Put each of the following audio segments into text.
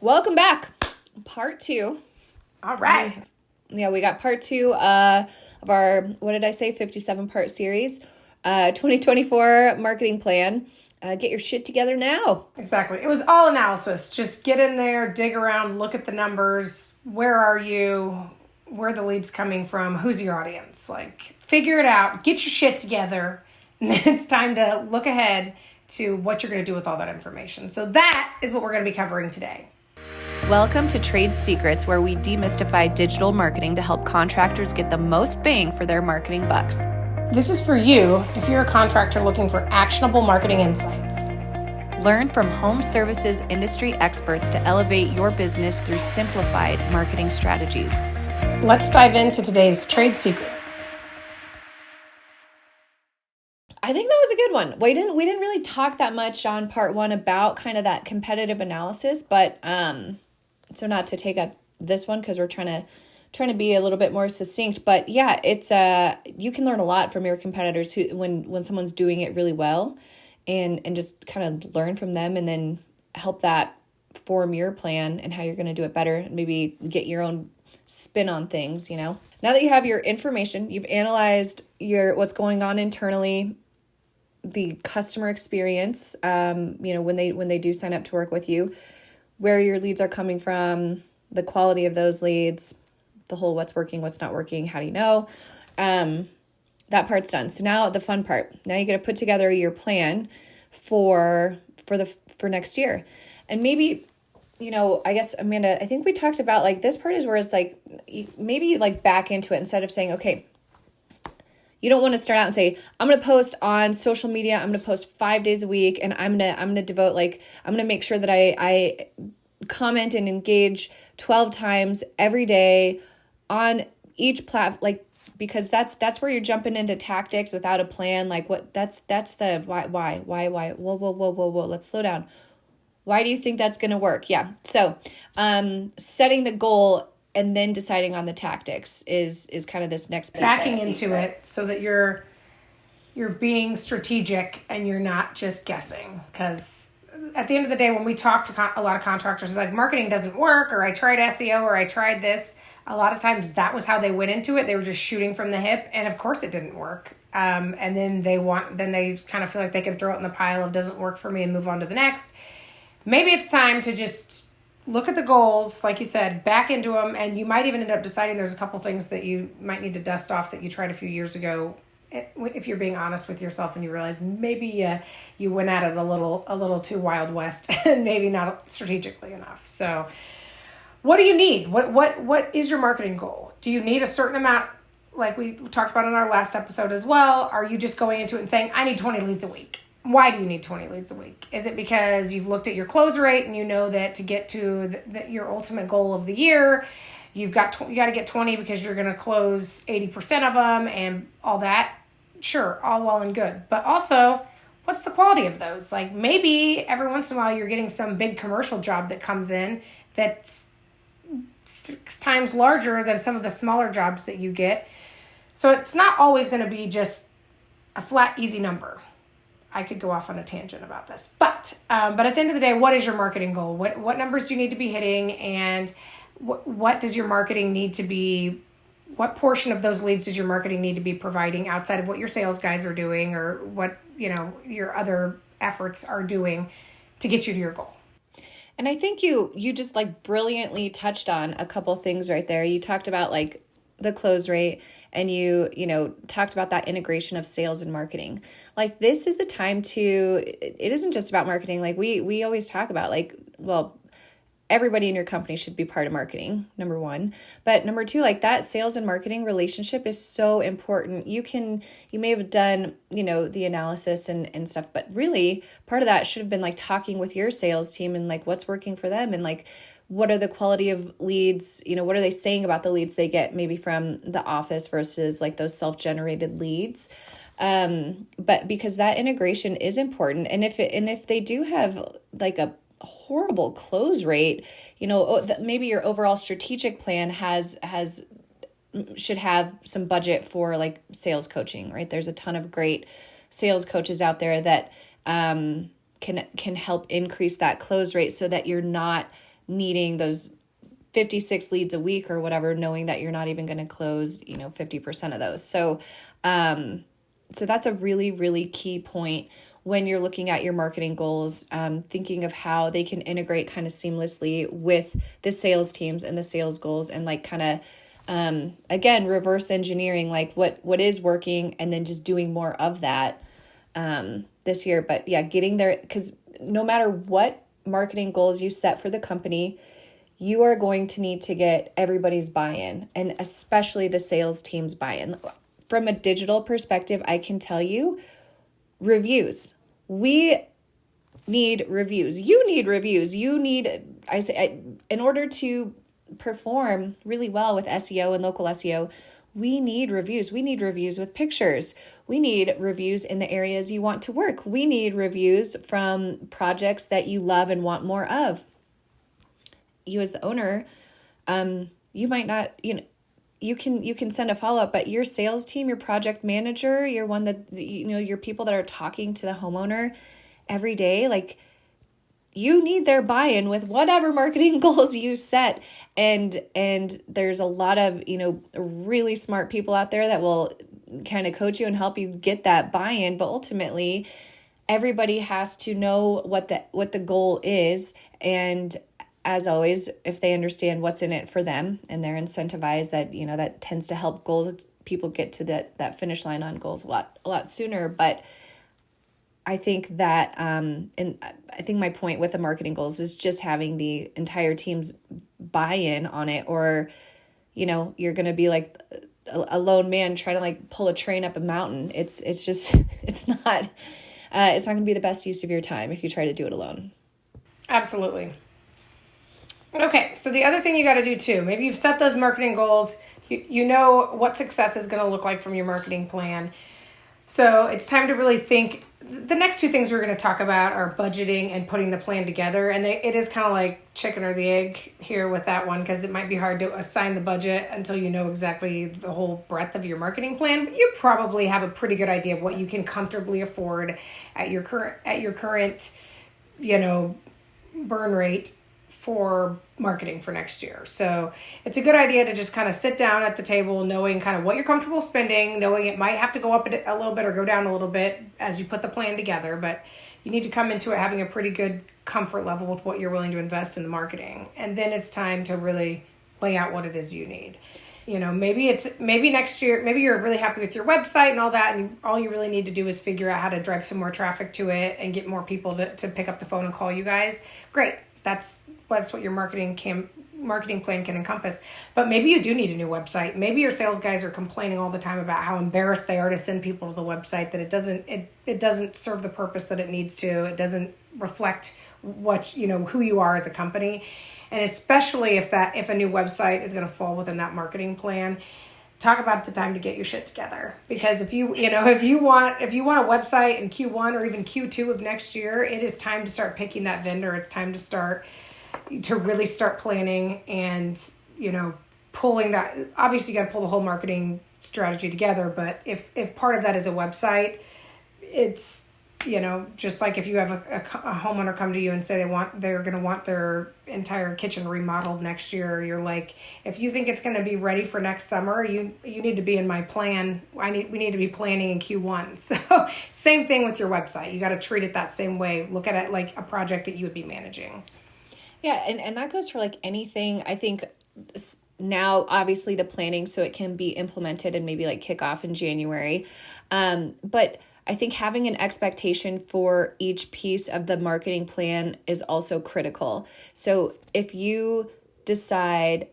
Welcome back. Part 2. All right. Yeah, we got part 2 of our, 57-part series, 2024 marketing plan. Get your shit together now. Exactly. It was all analysis. Just get in there, dig around, look at the numbers. Where are you? Where are the leads coming from? Who's your audience? Figure it out. Get your shit together. And then it's time to look ahead to what you're going to do with all that information. So that is what we're going to be covering today. Welcome to Trade Secrets, where we demystify digital marketing to help contractors get the most bang for their marketing bucks. This is for you if you're a contractor looking for actionable marketing insights. Learn from home services industry experts to elevate your business through simplified marketing strategies. Let's dive into today's trade secret. I think that was a good one. We didn't really talk that much on part 1 about kind of that competitive analysis, but so not to take up this one because we're trying to be a little bit more succinct. But yeah, it's you can learn a lot from your competitors who when someone's doing it really well, and just kind of learn from them, and then help that form your plan and how you're going to do it better, and maybe get your own spin on things. Now that you have your information, you've analyzed what's going on internally, the customer experience, when they do sign up to work with you, where your leads are coming from, the quality of those leads, the whole what's working, what's not working, how do you know? That part's done. So now the fun part. Now you got to put together your plan for next year. And maybe, I guess, Amanda, I think we talked about this part is where it's maybe you back into it instead of saying, okay, you don't want to start out and say, I'm going to post on social media. I'm going to post 5 days a week, and I'm going to devote I'm going to make sure that I comment and engage 12 times every day on each platform, because that's where you're jumping into tactics without a plan. That's the why, whoa, let's slow down. Why do you think that's going to work? Yeah. So, setting the goal and then deciding on the tactics is kind of this next piece. Backing into it so that you're being strategic and you're not just guessing. Because at the end of the day, when we talk to a lot of contractors, it's marketing doesn't work, or I tried SEO, or I tried this. A lot of times that was how they went into it. They were just shooting from the hip, and of course it didn't work. And then they kind of feel like they can throw it in the pile of doesn't work for me and move on to the next. Maybe it's time to just look at the goals, like you said, back into them, and you might even end up deciding there's a couple things that you might need to dust off that you tried a few years ago. If you're being honest with yourself and you realize maybe you went at it a little too Wild West and maybe not strategically enough. So what do you need? What is your marketing goal? Do you need a certain amount, like we talked about in our last episode as well? Are you just going into it and saying, I need 20 leads a week? Why do you need 20 leads a week? Is it because you've looked at your close rate and you know that to get to your ultimate goal of the year, you got to get 20 because you're going to close 80% of them and all that? Sure, all well and good. But also, what's the quality of those? Maybe every once in a while you're getting some big commercial job that comes in that's 6 times larger than some of the smaller jobs that you get. So it's not always going to be just a flat, easy number. I could go off on a tangent about this, but at the end of the day, what is your marketing goal? What numbers do you need to be hitting, and what does your marketing need to be? What portion of those leads does your marketing need to be providing outside of what your sales guys are doing, or what your other efforts are doing to get you to your goal? And I think you just brilliantly touched on a couple things right there. You talked about the close rate, and you talked about that integration of sales and marketing. This is the time it isn't just about marketing. We always talk about everybody in your company should be part of marketing, number 1. But number 2, that sales and marketing relationship is so important. You may have done, the analysis and stuff, but really part of that should have been talking with your sales team and what's working for them, and what are the quality of leads, what are they saying about the leads they get maybe from the office versus those self-generated leads. But because that integration is important. And if they do have a horrible close rate, maybe your overall strategic plan should have some budget for sales coaching, right? There's a ton of great sales coaches out there that can help increase that close rate so that you're not needing those 56 leads a week or whatever, knowing that you're not even going to close, 50% of those. So, so that's a really, really key point when you're looking at your marketing goals, thinking of how they can integrate kind of seamlessly with the sales teams and the sales goals, and like kind of, again, reverse engineering, like what is working, and then just doing more of that this year. But yeah, getting there, because no matter what marketing goals you set for the company, you are going to need to get everybody's buy-in, and especially the sales team's buy-in. From a digital perspective, I can tell you, reviews. We need reviews. You need reviews. You need, in order to perform really well with SEO and local SEO, we need reviews. We need reviews with pictures. We need reviews in the areas you want to work. We need reviews from projects that you love and want more of. You as the owner, you might not, you can send a follow-up, but your sales team, your project manager, your one that, your people that are talking to the homeowner every day, like, you need their buy-in with whatever marketing goals you set. And there's a lot of, really smart people out there that will kind of coach you and help you get that buy-in. But ultimately, everybody has to know what the goal is. And as always, if they understand what's in it for them and they're incentivized, that tends to help people get to that finish line on goals a lot sooner. But I think that, and I think my point with the marketing goals is just having the entire team's buy-in on it, or, you're going to be like a lone man trying to like pull a train up a mountain. It's not going to be the best use of your time if you try to do it alone. Absolutely. Okay, so the other thing you got to do too, maybe you've set those marketing goals, you know what success is going to look like from your marketing plan. So it's time to really think. The next two things we're going to talk about are budgeting and putting the plan together. And it is kind of like chicken or the egg here with that one, because it might be hard to assign the budget until you know exactly the whole breadth of your marketing plan. But you probably have a pretty good idea of what you can comfortably afford at your current, burn rate for marketing for next year. So it's a good idea to just kind of sit down at the table knowing kind of what you're comfortable spending, knowing it might have to go up a little bit or go down a little bit as you put the plan together, but you need to come into it having a pretty good comfort level with what you're willing to invest in the marketing. And then it's time to really lay out what it is you need. Maybe next year, maybe you're really happy with your website and all that, and all you really need to do is figure out how to drive some more traffic to it and get more people to pick up the phone and call you guys. Great. That's what your marketing plan can encompass. But maybe you do need a new website. Maybe your sales guys are complaining all the time about how embarrassed they are to send people to the website, that it doesn't serve the purpose that it needs to. It doesn't reflect who you are as a company. And especially if a new website is going to fall within that marketing plan, talk about the time to get your shit together. Because if you want a website in Q1 or even Q2 of next year, it is time to start picking that vendor. It's time to really start planning and, pulling that. Obviously you got to pull the whole marketing strategy together. But if part of that is a website, it's, just like if you have a homeowner come to you and say they're going to want their entire kitchen remodeled next year, you're like, if you think it's going to be ready for next summer, you need to be in my plan. We need to be planning in Q1. So same thing with your website. You got to treat it that same way. Look at it like a project that you would be managing. Yeah. And that goes for like anything. I think now, obviously the planning, so it can be implemented and maybe like kick off in January. But I think having an expectation for each piece of the marketing plan is also critical. So if you decide,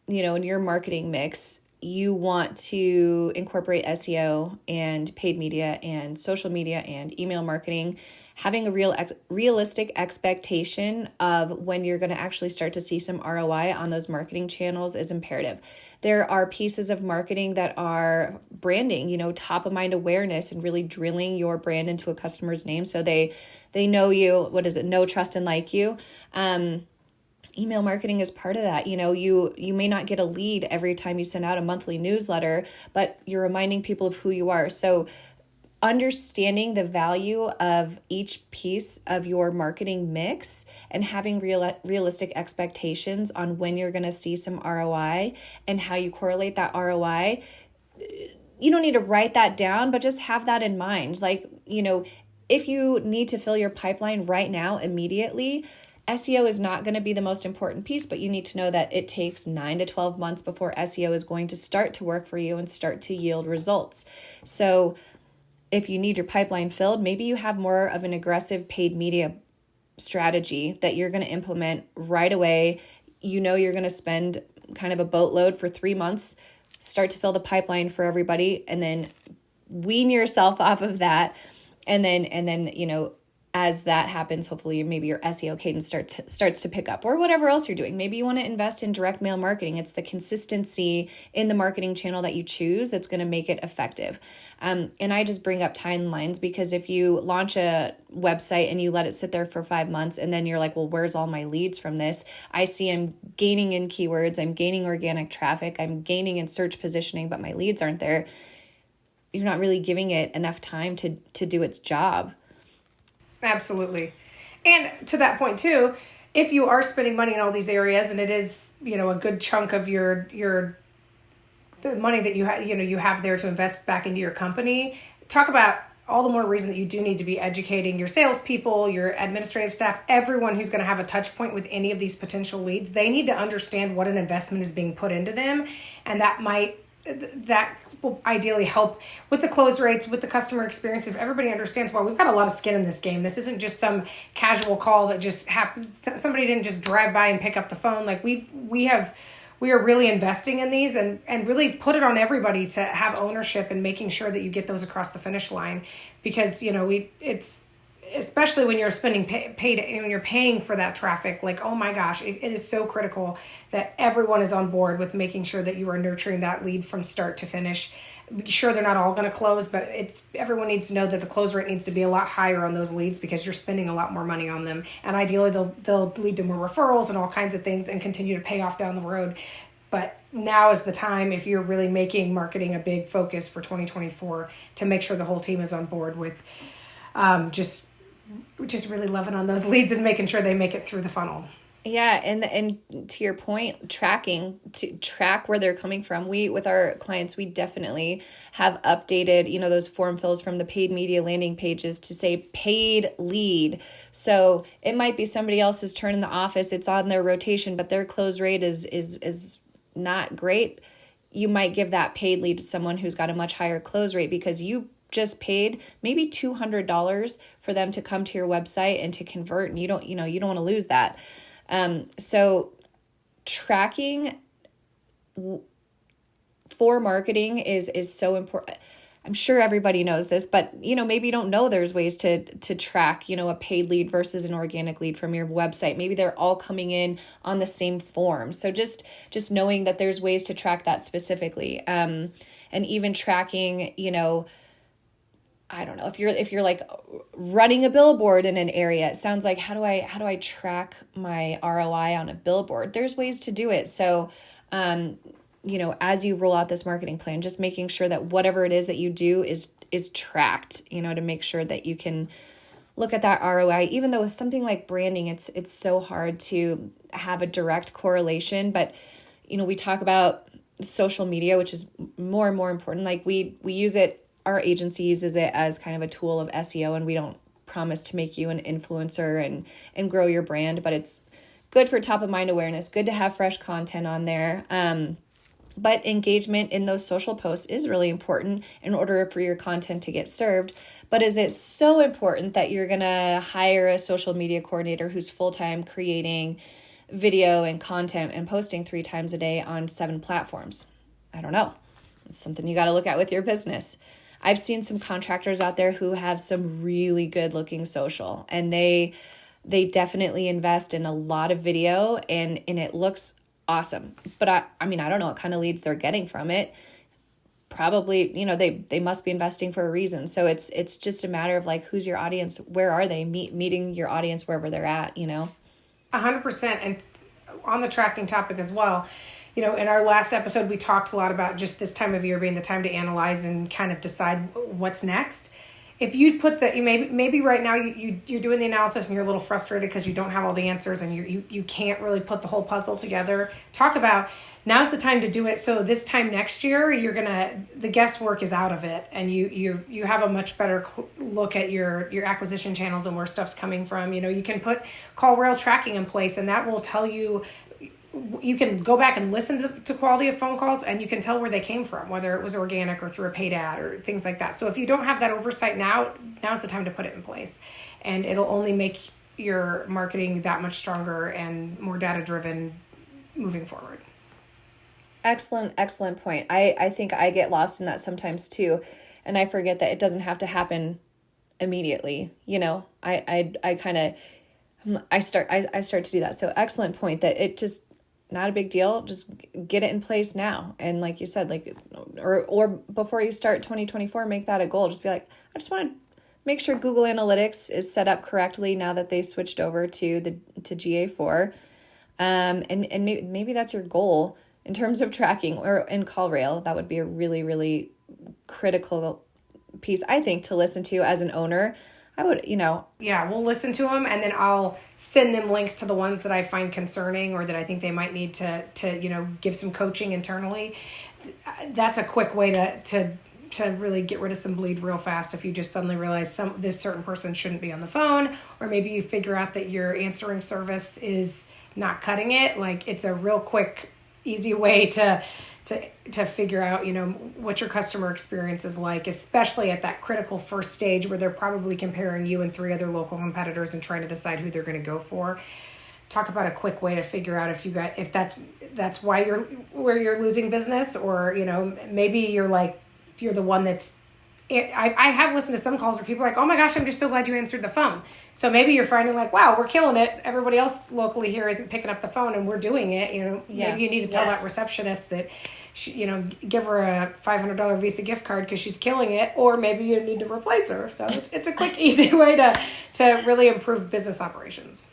in your marketing mix, you want to incorporate SEO and paid media and social media and email marketing, having a realistic expectation of when you're going to actually start to see some ROI on those marketing channels is imperative. There are pieces of marketing that are branding, top of mind awareness, and really drilling your brand into a customer's name so they know you. What is it? Know, trust, and like you. Email marketing is part of that. You may not get a lead every time you send out a monthly newsletter, but you're reminding people of who you are. So understanding the value of each piece of your marketing mix and having realistic expectations on when you're going to see some ROI and how you correlate that ROI. You don't need to write that down, but just have that in mind. Like, if you need to fill your pipeline right now, immediately, SEO is not going to be the most important piece, but you need to know that it takes 9 to 12 months before SEO is going to start to work for you and start to yield results. So if you need your pipeline filled, maybe you have more of an aggressive paid media strategy that you're going to implement right away. You're going to spend kind of a boatload for 3 months, start to fill the pipeline for everybody, and then wean yourself off of that. And then, as that happens, hopefully maybe your SEO cadence starts to pick up, or whatever else you're doing. Maybe you want to invest in direct mail marketing. It's the consistency in the marketing channel that you choose that's going to make it effective. And I just bring up timelines because if you launch a website and you let it sit there for 5 months and then you're like, well, where's all my leads from this? I see I'm gaining in keywords, I'm gaining organic traffic, I'm gaining in search positioning, but my leads aren't there. You're not really giving it enough time to do its job. Absolutely. And to that point too, if you are spending money in all these areas and it is, a good chunk of the money that you have there to invest back into your company, talk about all the more reason that you do need to be educating your salespeople, your administrative staff, everyone who's going to have a touch point with any of these potential leads. They need to understand what an investment is being put into them. And that will ideally help with the close rates, with the customer experience. If everybody understands, well, we've got a lot of skin in this game. This isn't just some casual call that just happened. Somebody didn't just drive by and pick up the phone. Like we are really investing in these and really put it on everybody to have ownership and making sure that you get those across the finish line, because it's especially when you're spending paid and you're paying for that traffic. Like, oh my gosh, it is so critical that everyone is on board with making sure that you are nurturing that lead from start to finish. Sure, they're not all going to close, but everyone needs to know that the close rate needs to be a lot higher on those leads because you're spending a lot more money on them. And ideally, they'll lead to more referrals and all kinds of things and continue to pay off down the road. But now is the time, if you're really making marketing a big focus for 2024, to make sure the whole team is on board with just really loving on those leads and making sure they make it through the funnel. Yeah, and to your point, to track where they're coming from. With our clients, we definitely have updated, those form fills from the paid media landing pages to say paid lead. So it might be somebody else's turn in the office. It's on their rotation, but their close rate is not great. You might give that paid lead to someone who's got a much higher close rate because you just paid maybe $200 for them to come to your website and to convert, and you don't want to lose that. So tracking for marketing is so important. I'm sure everybody knows this, but maybe you don't know there's ways to track, a paid lead versus an organic lead from your website. Maybe they're all coming in on the same form. So just knowing that there's ways to track that specifically. And even tracking, I don't know, if you're like running a billboard in an area, it sounds like, how do I track my ROI on a billboard? There's ways to do it. So, as you roll out this marketing plan, just making sure that whatever it is that you do is tracked, to make sure that you can look at that ROI. Even though with something like branding, it's so hard to have a direct correlation, but we talk about social media, which is more and more important. Like we use it. Our agency uses it as kind of a tool of SEO, and we don't promise to make you an influencer and grow your brand, but it's good for top of mind awareness, good to have fresh content on there. But engagement in those social posts is really important in order for your content to get served. But is it so important that you're going to hire a social media coordinator who's full-time creating video and content and posting 3 times a day on 7 platforms? I don't know. It's something you got to look at with your business. I've seen some contractors out there who have some really good looking social, and they definitely invest in a lot of video and it looks awesome. But I mean, I don't know what kind of leads they're getting from it. Probably, they must be investing for a reason. So it's just a matter of like, who's your audience? Where are they? Meeting your audience wherever they're at, 100%. And on the tracking topic as well, in our last episode, we talked a lot about just this time of year being the time to analyze and kind of decide what's next. if you put maybe right now you're doing the analysis and you're a little frustrated because you don't have all the answers and you can't really put the whole puzzle together. Talk about now's the time to do it. So this time next year, the guesswork is out of it, and you have a much better look at your acquisition channels and where stuff's coming from. You can put call rail tracking in place, and that will tell you. You can go back and listen to quality of phone calls, and you can tell where they came from, whether it was organic or through a paid ad or things like that. So if you don't have that oversight now's the time to put it in place, and it'll only make your marketing that much stronger and more data driven moving forward. Excellent point. I think I get lost in that sometimes too, and I forget that it doesn't have to happen immediately. I start to do that. So excellent point that it just not a big deal. Just get it in place now. And like you said, or before you start 2024, make that a goal. Just be like, I just want to make sure Google Analytics is set up correctly now that they switched over to GA4. And maybe that's your goal in terms of tracking or in CallRail. That would be a really, really critical piece, I think, to listen to as an owner. I would, Yeah, we'll listen to them, and then I'll send them links to the ones that I find concerning or that I think they might need to give some coaching internally. That's a quick way to really get rid of some bleed real fast if you just suddenly realize this certain person shouldn't be on the phone, or maybe you figure out that your answering service is not cutting it. Like, it's a real quick, easy way to figure out, what your customer experience is like, especially at that critical first stage where they're probably comparing you and 3 other local competitors and trying to decide who they're going to go for. Talk about a quick way to figure out if that's why you're losing business, or, maybe you're the one that's. I have listened to some calls where people are like, oh my gosh, I'm just so glad you answered the phone. So maybe you're finding like, wow, we're killing it. Everybody else locally here isn't picking up the phone and we're doing it. Maybe you need to tell that receptionist that, give her a $500 Visa gift card because she's killing it, or maybe you need to replace her. So it's a quick, easy way to really improve business operations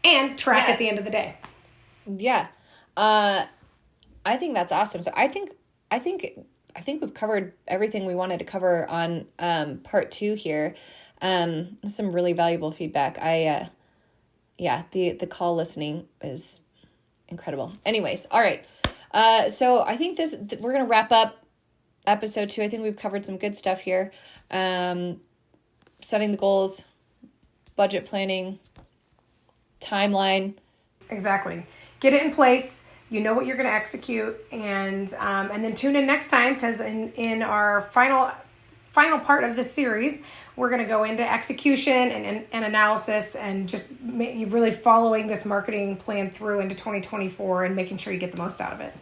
and track at the end of the day. Yeah. I think that's awesome. So I think we've covered everything we wanted to cover on part 2 here. Some really valuable feedback. The call listening is incredible. Anyways, all right. So I think we're going to wrap up episode 2. I think we've covered some good stuff here. Setting the goals, budget planning, timeline. Exactly. Get it in place. You know what you're going to execute, and then tune in next time, because in our final part of this series, we're going to go into execution and analysis, and just really following this marketing plan through into 2024 and making sure you get the most out of it.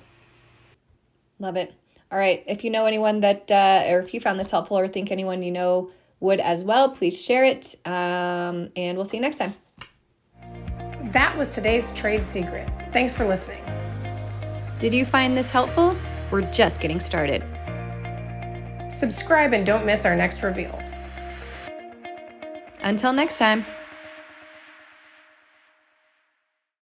Love it. All right. If you know anyone that, or if you found this helpful or think anyone you know would as well, please share it. And we'll see you next time. That was today's trade secret. Thanks for listening. Did you find this helpful? We're just getting started. Subscribe and don't miss our next reveal. Until next time.